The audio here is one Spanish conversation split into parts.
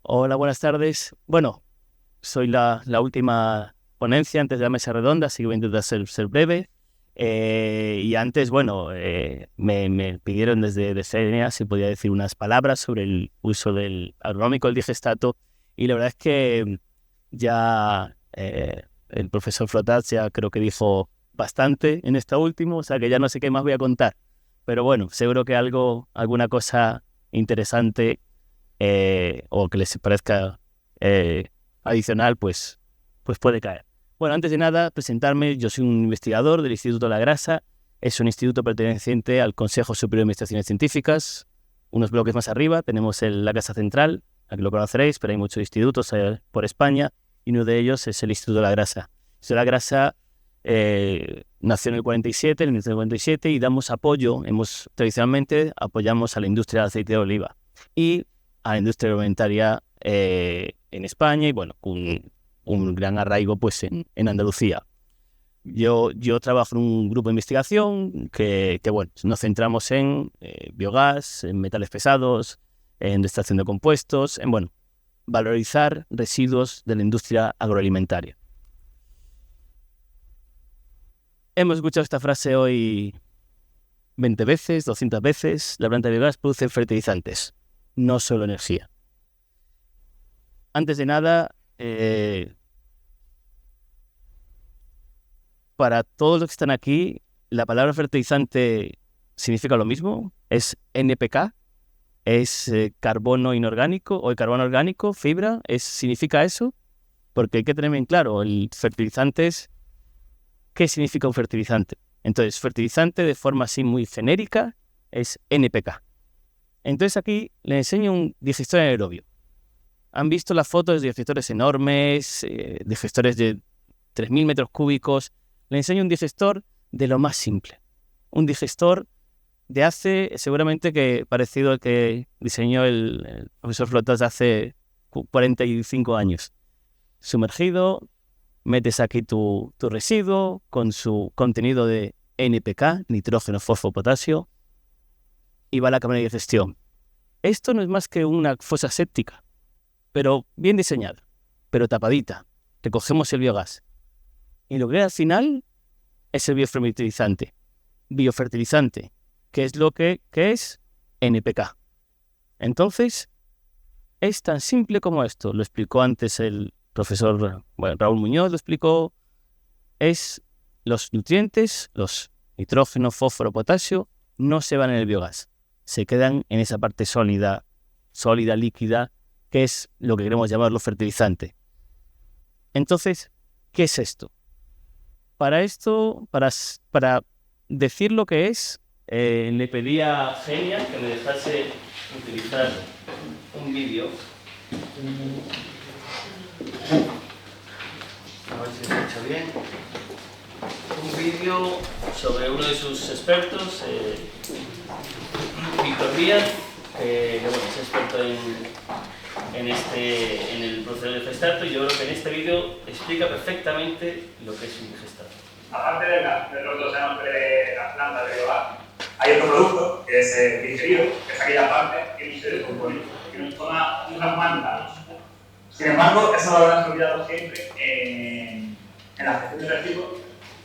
Hola, buenas tardes. Bueno, soy la última ponencia antes de la mesa redonda, así que voy a intentar ser breve. Y antes, bueno, me pidieron desde CNA si podía decir unas palabras sobre el uso del agronómico, el digestato, y la verdad es que ya el profesor Flotats ya creo que dijo bastante en esta última, o sea que ya no sé qué más voy a contar. Pero bueno, seguro que alguna cosa interesante o que les parezca adicional, pues puede caer. Bueno, antes de nada, presentarme. Yo soy un investigador del Instituto La Grasa. Es un instituto perteneciente al Consejo Superior de Investigaciones Científicas. Unos bloques más arriba tenemos la Casa Central, aquí lo conoceréis, pero hay muchos institutos por España, y uno de ellos es el Instituto La Grasa. El Instituto La Grasa nació en el 47, en el 1947, y damos apoyo, tradicionalmente apoyamos a la industria del aceite de oliva y a la industria alimentaria en España, y bueno, un gran arraigo pues en Andalucía. Yo trabajo en un grupo de investigación que bueno, nos centramos en biogás, en metales pesados, en extracción de compuestos, en bueno, valorizar residuos de la industria agroalimentaria. Hemos escuchado esta frase hoy 20 veces, 200 veces. La planta de biogás produce fertilizantes, no solo energía. Antes de nada, para todos los que están aquí, la palabra fertilizante significa lo mismo. Es NPK, es carbono inorgánico o el carbono orgánico, fibra, significa eso. Porque hay que tener bien claro, el fertilizante es, ¿qué significa un fertilizante? Entonces, fertilizante de forma así muy genérica es NPK. Entonces aquí les enseño un digestor anaerobio. Han visto las fotos de digestores enormes, digestores de 3.000 metros cúbicos. Les enseño un digestor de lo más simple. Un digestor de hace, seguramente que parecido al que diseñó el profesor Flotas hace 45 años. Sumergido, metes aquí tu residuo con su contenido de NPK, nitrógeno, fósforo, potasio, y va a la cámara de digestión. Esto no es más que una fosa séptica, pero bien diseñada, pero tapadita. Recogemos el biogás. Y lo que al final es el biofertilizante, que es lo que es NPK. Entonces, es tan simple como esto. Lo explicó antes el profesor Raúl Muñoz, lo explicó. Es los nutrientes, los nitrógeno, fósforo, potasio, no se van en el biogás. Se quedan en esa parte sólida, líquida, que es lo que queremos llamarlo fertilizante. Entonces, ¿qué es esto? Para esto, para decir lo que es, le pedí a Genia que me dejase utilizar un vídeo. A ver si se escucha bien. Un vídeo sobre uno de sus expertos, Víctor Díaz, que bueno, es experto en el proceso de gestato, y yo creo que en este vídeo explica perfectamente lo que es un gestato. Aparte de los dos años de las plantas de biogás, hay otro producto que es el digerido, que es aquella parte que no se descompone, que nos toma unas mantas. Sin embargo, eso lo habrán olvidado siempre en la gestión de residuos,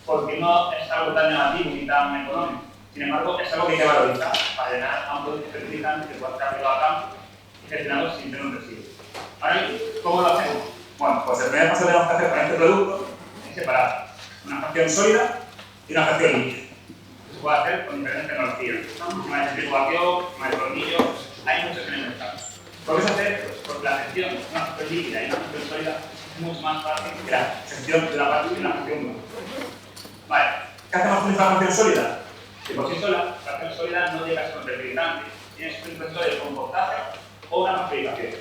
porque no es algo tan negativo ni tan económico. Sin embargo, es algo que hay que valorizar para llegar a un producto fertilizante que pueda estar llevado a campo y gestionarlo sin tener un residuo. Ahora, ¿cómo lo hacemos? Bueno, pues el primer paso que tenemos que hacer con este producto es separar una fracción sólida y una fracción líquida. Se puede hacer con diferentes tecnologías. Una centrifugación, una de tornillo, hay muchos en el mercado. ¿Por qué se hace esto? Porque la gestión de una fracción líquida y una fracción sólida es mucho más fácil que la gestión de una parte y una fracción dura. Vale, ¿qué hacemos con esta fracción sólida? Que por sí sola, la fracción sólida no llega a ser un fertilizante, tiene un proceso de compostaje o una pasteurización.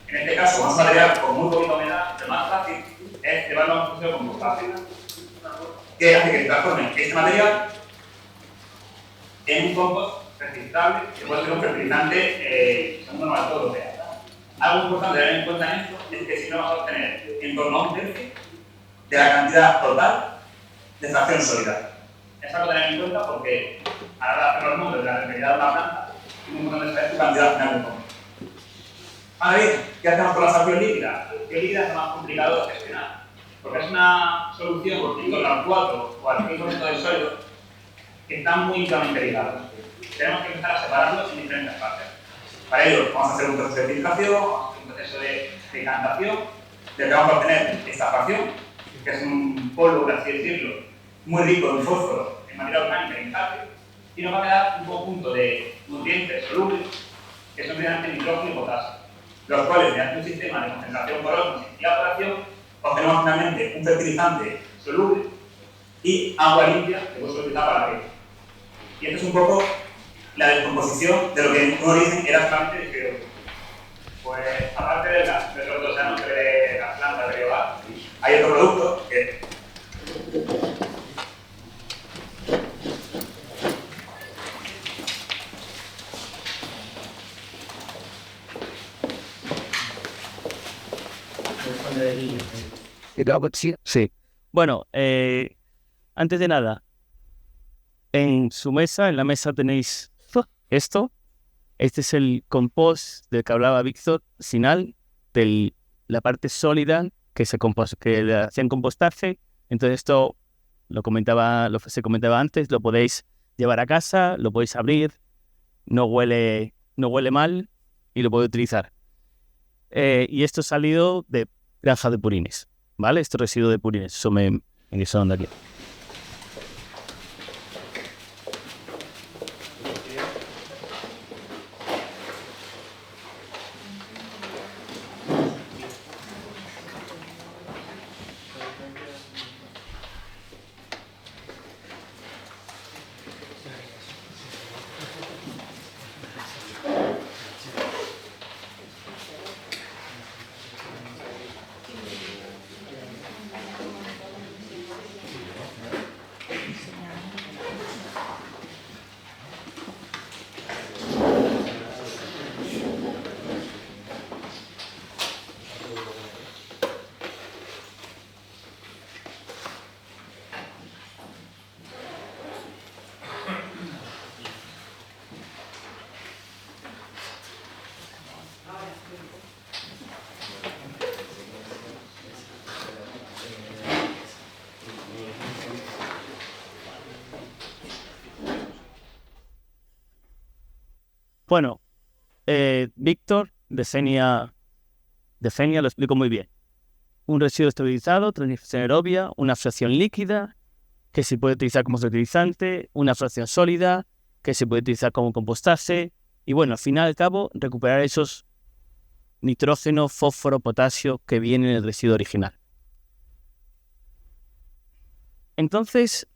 En este caso, un material con muy poquita humedad, lo más fácil es llevarlo a un proceso de compostaje, que hace que transforme este material en un compost fertilizable, que puede ser un fertilizante según la normativa europea. Algo importante de tener en cuenta en esto es que si no vamos a obtener en torno a un tercio de la cantidad total de fracción sólida. Es algo a tener en cuenta porque a la hora de hacer los números de la rentabilidad de una planta, es muy importante saber su cantidad final de compost. Ahora bien, ¿qué hacemos con la fracción líquida? La fracción líquida es lo más complicado de gestionar, porque es una solución en torno al 4 o al 5% del sólido que están muy íntimamente ligados. Tenemos que empezar a separarlos en diferentes partes. Para ello, vamos a hacer un proceso de filtración, vamos a hacer un proceso de decantación, del que vamos a obtener esta fracción, que es un polvo, por así decirlo, muy rico en fósforo, en materia orgánica y en calcio, y nos va a quedar un conjunto de nutrientes solubles, que son principalmente nitrógeno y potasio, los cuales, mediante un sistema de concentración por osmosis y evaporación, obtenemos finalmente un fertilizante soluble y agua limpia que puede ser utilizada para la riego. Y esta es un poco la descomposición de lo que en un origen era solamente de CO2. Pues, aparte de los dos océanos de las plantas de biogás, hay otro producto que Sí. Bueno, antes de nada, en su mesa, en la mesa tenéis esto. Este es el compost del que hablaba Víctor, final, de la parte sólida que que le hacían compostarse. Entonces esto se comentaba antes, lo podéis llevar a casa, lo podéis abrir, no huele mal y lo podéis utilizar. Y esto ha salido de granja de purines, ¿vale? Esto es residuo de purines, eso me son de aquí. Bueno, Víctor de Fenia lo explico muy bien. Un residuo estabilizado, transición aerobia, una fracción líquida que se puede utilizar como fertilizante, una fracción sólida que se puede utilizar como compostaje y bueno, al final y al cabo recuperar esos nitrógeno, fósforo, potasio que vienen en el residuo original. Entonces,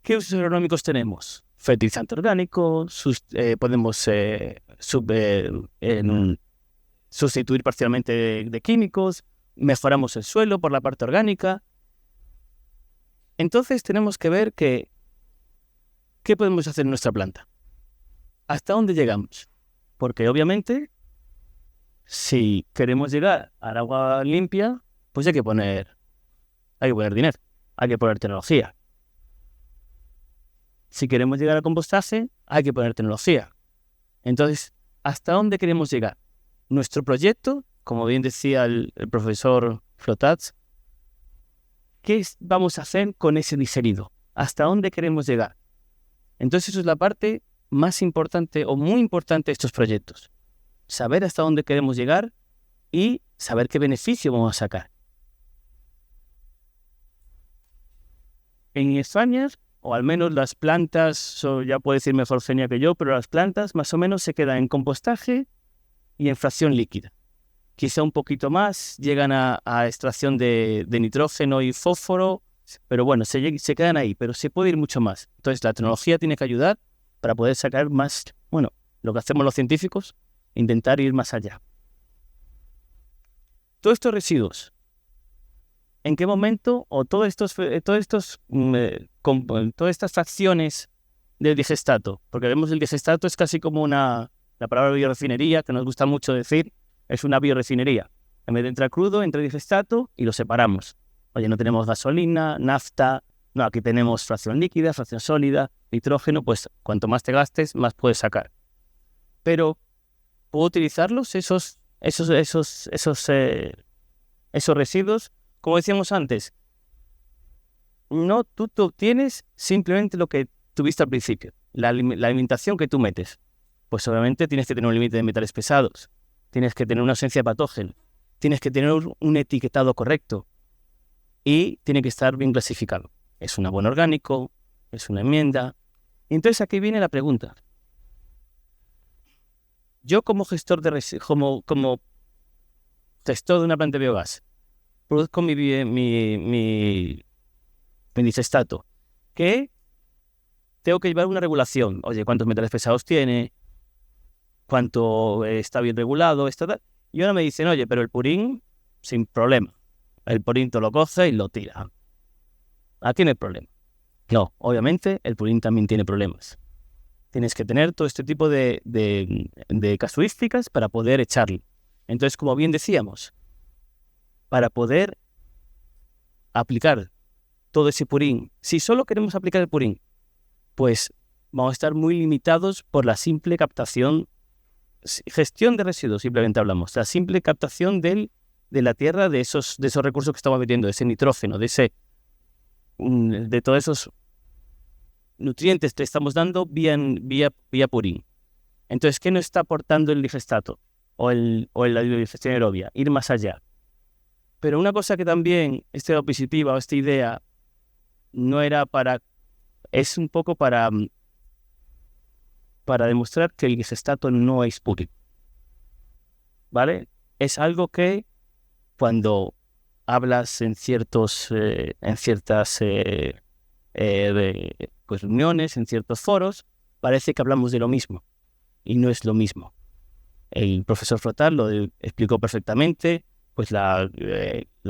¿qué usos agronómicos tenemos? Fertilizante orgánico, podemos sustituir parcialmente de químicos, mejoramos el suelo por la parte orgánica. Entonces tenemos que ver qué podemos hacer en nuestra planta. ¿Hasta dónde llegamos? Porque obviamente, si queremos llegar al agua limpia, pues hay que poner dinero, hay que poner tecnología. Si queremos llegar al compostaje, hay que poner tecnología. Entonces, ¿hasta dónde queremos llegar? Nuestro proyecto, como bien decía el profesor Flotats, ¿qué vamos a hacer con ese digerido? ¿Hasta dónde queremos llegar? Entonces, eso es la parte más importante o muy importante de estos proyectos. Saber hasta dónde queremos llegar y saber qué beneficio vamos a sacar. En España, o al menos las plantas, ya puede decir mejor Genia que yo, pero las plantas más o menos se quedan en compostaje y en fracción líquida. Quizá un poquito más, llegan a extracción de nitrógeno y fósforo, pero bueno, se quedan ahí, pero se puede ir mucho más. Entonces la tecnología tiene que ayudar para poder sacar más, bueno, lo que hacemos los científicos, intentar ir más allá. Todos estos residuos, ¿en qué momento o todas estas fracciones del digestato? Porque vemos el digestato es casi como la palabra biorefinería, que nos gusta mucho decir, es una biorefinería. En vez de entrar crudo, entra digestato y lo separamos. Oye, no tenemos gasolina, nafta, no, aquí tenemos fracción líquida, fracción sólida, nitrógeno, pues cuanto más te gastes, más puedes sacar. Pero, puedo utilizarlos, esos residuos. Como decíamos antes, no tú te obtienes simplemente lo que tuviste al principio, la alimentación que tú metes. Pues obviamente tienes que tener un límite de metales pesados, tienes que tener una ausencia de patógeno, tienes que tener un etiquetado correcto y tiene que estar bien clasificado. ¿Es un abono orgánico? ¿Es una enmienda? Y entonces aquí viene la pregunta. Yo como gestor como gestor de una planta de biogás, produzco mi disestato, que tengo que llevar una regulación. Oye, ¿cuántos metales pesados tiene? ¿Cuánto está bien regulado? Y ahora me dicen, oye, pero el purín, sin problema. El purín te lo coge y lo tira. Tiene problema. No, obviamente el purín también tiene problemas. Tienes que tener todo este tipo de casuísticas para poder echarlo. Entonces, como bien decíamos, para poder aplicar todo ese purín, si solo queremos aplicar el purín, pues vamos a estar muy limitados por la simple captación, gestión de residuos, simplemente hablamos, la simple captación de la tierra de esos recursos que estamos metiendo, de ese nitrógeno, de todos esos nutrientes que estamos dando vía purín. Entonces, ¿qué nos está aportando el digestato o la digestión aerobia? Ir más allá. Pero una cosa que también, esta diapositiva o esta idea, no era es un poco para demostrar que el digestato no es purín. ¿Vale? Es algo que cuando hablas en ciertas pues reuniones, en ciertos foros, parece que hablamos de lo mismo y no es lo mismo. El profesor Frotal lo explicó perfectamente, pues la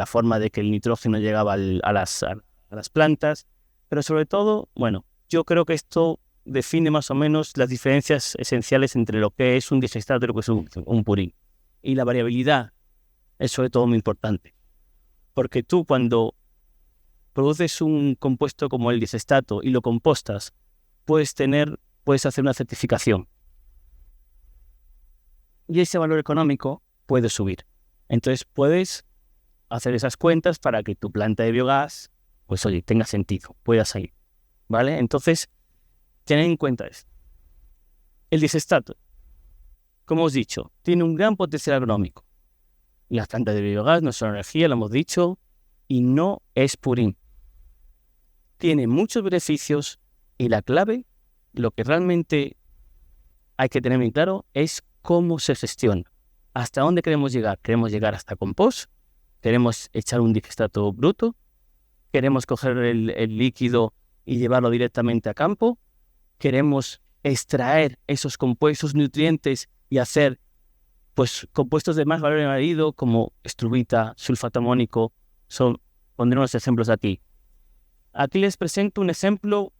forma de que el nitrógeno llegaba a las plantas, pero sobre todo, bueno, yo creo que esto define más o menos las diferencias esenciales entre lo que es un digestato y lo que es un purín. Y la variabilidad es sobre todo muy importante, porque tú cuando produces un compuesto como el digestato y lo compostas, puedes hacer una certificación. Y ese valor económico puede subir. Entonces puedes hacer esas cuentas para que tu planta de biogás, pues oye, tenga sentido, pueda salir. ¿Vale? Entonces, tened en cuenta esto. El digestato, como os he dicho, tiene un gran potencial agronómico. Las plantas de biogás no son energía, lo hemos dicho, y no es purín. Tiene muchos beneficios y la clave, lo que realmente hay que tener muy claro, es cómo se gestiona. ¿Hasta dónde queremos llegar? ¿Queremos llegar hasta compost? ¿Queremos echar un digestato bruto? ¿Queremos coger el líquido y llevarlo directamente a campo? ¿Queremos extraer esos compuestos nutrientes y hacer pues compuestos de más valor añadido como estrubita, sulfato amónico? Pondré unos ejemplos aquí. Aquí les presento un ejemplo,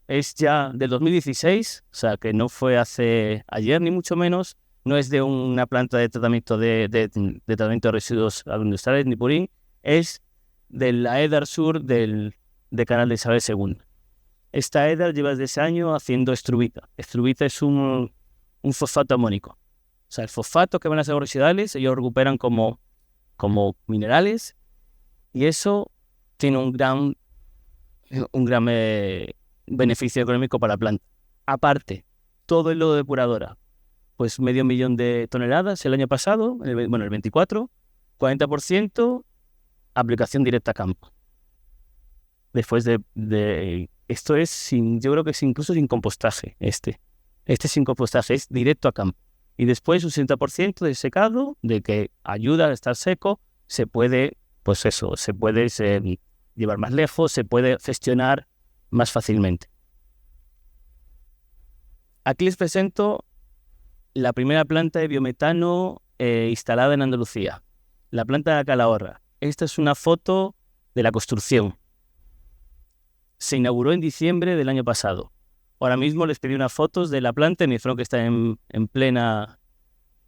es ya del 2016, o sea que no fue hace ayer ni mucho menos, no es de una planta de tratamiento de tratamiento de residuos agroindustriales ni purín, es de la EDAR Sur de Canal de Isabel II. Esta EDAR lleva desde ese año haciendo estrubita. Estrubita es un fosfato amónico. O sea, el fosfato que van a ser residuales, ellos recuperan como minerales y eso tiene un gran beneficio económico para la planta. Aparte, todo el lodo de depuradora, pues 500.000 de toneladas el año pasado, el 24, 40% aplicación directa a campo. Después esto es yo creo que es incluso sin compostaje, este sin compostaje, es directo a campo. Y después un 60% de secado, de que ayuda a estar seco, se puede llevar más lejos, se puede gestionar más fácilmente. Aquí les presento la primera planta de biometano instalada en Andalucía, la planta de Calahorra. Esta es una foto de la construcción. Se inauguró en diciembre del año pasado. Ahora mismo les pedí unas fotos de la planta y me dijeron que está en plena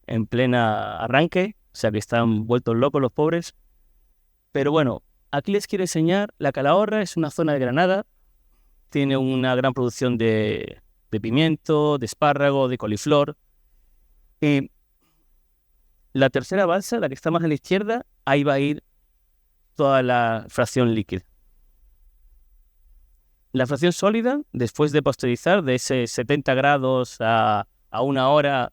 arranque, o sea que están vueltos locos los pobres. Pero bueno, aquí les quiero enseñar, la Calahorra es una zona de Granada, tiene una gran producción de pimiento, de espárrago, de coliflor. Y La tercera balsa, la que está más a la izquierda, ahí va a ir toda la fracción líquida. La fracción sólida, después de pasteurizar de ese 70 grados a 1 hora,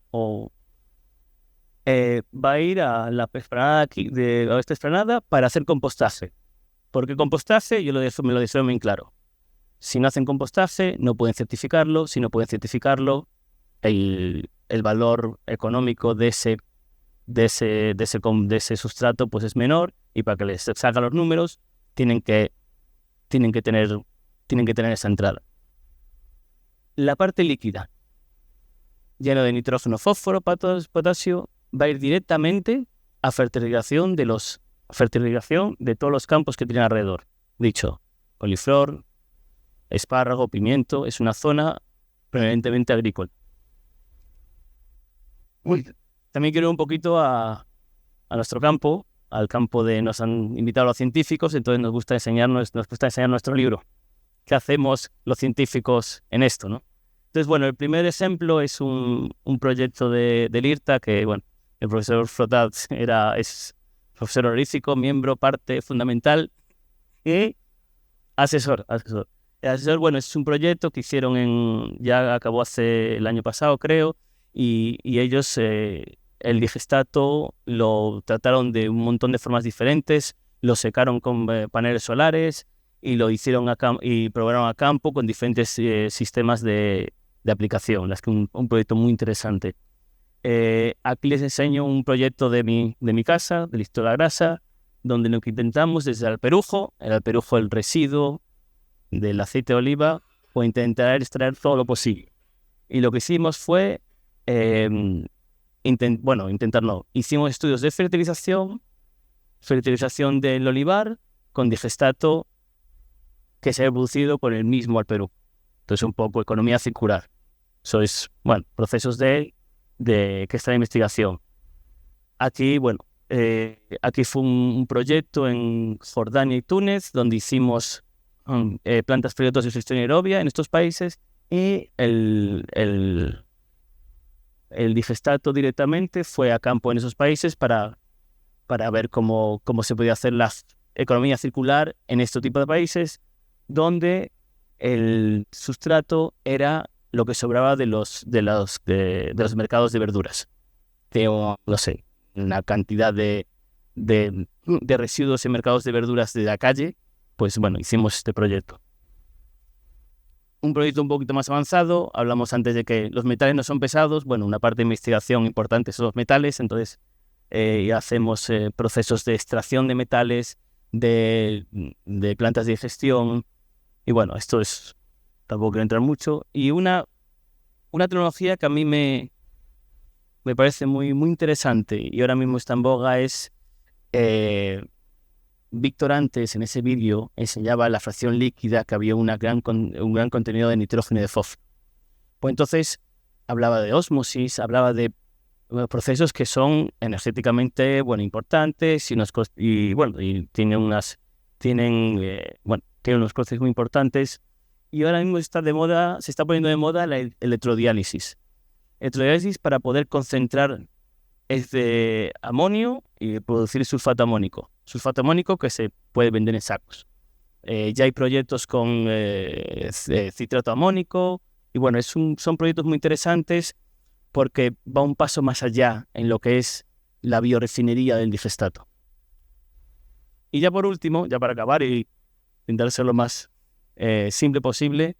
va a ir a la esplanada a esta esplanada para hacer compostaje. ¿Por qué compostaje? Me lo dijeron bien claro. Si no hacen compostaje, no pueden certificarlo. Si no pueden certificarlo, el valor económico de ese sustrato pues es menor, y para que les salgan los números tienen que tener esa entrada. La parte líquida, llena de nitrógeno, fósforo, potasio, va a ir directamente a fertilización de todos los campos que tienen alrededor. Dicho, coliflor, espárrago, pimiento, es una zona prevalentemente agrícola. También quiero ir un poquito a nuestro campo, al campo nos han invitado los científicos, entonces nos gusta enseñar nuestro libro. ¿Qué hacemos los científicos en esto, no? Entonces, bueno, el primer ejemplo es un proyecto del IRTA que, bueno, el profesor Flotat es profesor honorífico, miembro, parte fundamental y asesor. El asesor, bueno, es un proyecto que hicieron ya acabó el año pasado, creo, y ellos el digestato lo trataron de un montón de formas diferentes, lo secaron con paneles solares y lo hicieron y probaron a campo con diferentes sistemas de aplicación. Es que un proyecto muy interesante. Aquí les enseño un proyecto de mi casa, de Listo la Grasa, donde lo que intentamos desde el alperujo el residuo del aceite de oliva, o intentar extraer todo lo posible. Y lo que hicimos fue, hicimos estudios de fertilización del olivar con digestato que se ha producido con el mismo alperujo. Entonces, un poco economía circular. Eso es, bueno, procesos que está en investigación. Aquí, aquí fue un proyecto en Jordania y Túnez, donde hicimos plantas pilotos de gestión aerobia en estos países, y el digestato directamente fue a campo en esos países para ver cómo se podía hacer la economía circular en este tipo de países, donde el sustrato era lo que sobraba de los mercados de verduras. Tengo, no sé, una cantidad de residuos en mercados de verduras de la calle. Pues bueno, hicimos este proyecto. Un proyecto un poquito más avanzado, hablamos antes de que los metales no son pesados. Bueno, una parte de investigación importante son los metales, entonces hacemos procesos de extracción de metales, de plantas de digestión, y bueno, tampoco quiero entrar mucho. Y una tecnología que a mí me parece muy, muy interesante y ahora mismo está en boga es... Víctor antes en ese vídeo enseñaba la fracción líquida, que había un gran contenido de nitrógeno y de fósforo. Pues entonces hablaba de ósmosis, hablaba de procesos que son energéticamente importantes y tienen unos costes muy importantes. Y ahora mismo se está poniendo de moda la electrodiálisis. Electrodiálisis para poder concentrar amonio y producir sulfato amónico. Sulfato amónico que se puede vender en sacos. Ya hay proyectos con citrato amónico, y bueno, son proyectos muy interesantes porque va un paso más allá en lo que es la biorefinería del digestato. Y ya por último, ya para acabar y intentar ser lo más simple posible,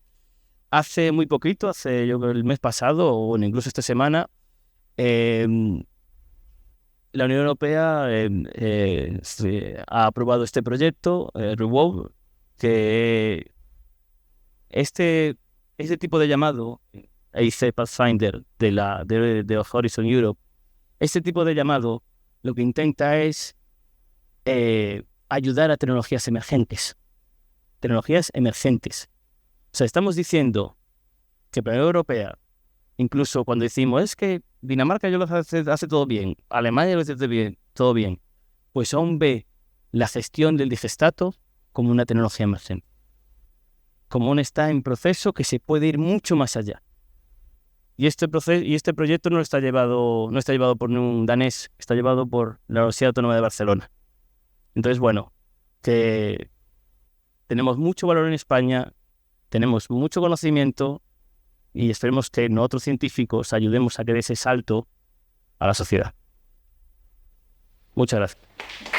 hace muy poquito, yo creo el mes pasado o incluso esta semana, la Unión Europea ha aprobado este proyecto, REWOW, que este tipo de llamado, EIC Pathfinder de Horizon Europe, este tipo de llamado lo que intenta es ayudar a tecnologías emergentes. O sea, estamos diciendo que la Unión Europea, incluso cuando decimos, es que Dinamarca lo hace todo bien, Alemania lo hace todo bien, pues aún ve la gestión del digestato como una tecnología emergente. Como aún está en proceso que se puede ir mucho más allá. Y este proyecto no está llevado por un danés, está llevado por la Universidad Autónoma de Barcelona. Entonces, bueno, que tenemos mucho valor en España, tenemos mucho conocimiento y esperemos que nosotros científicos ayudemos a que dé ese salto a la sociedad. Muchas gracias.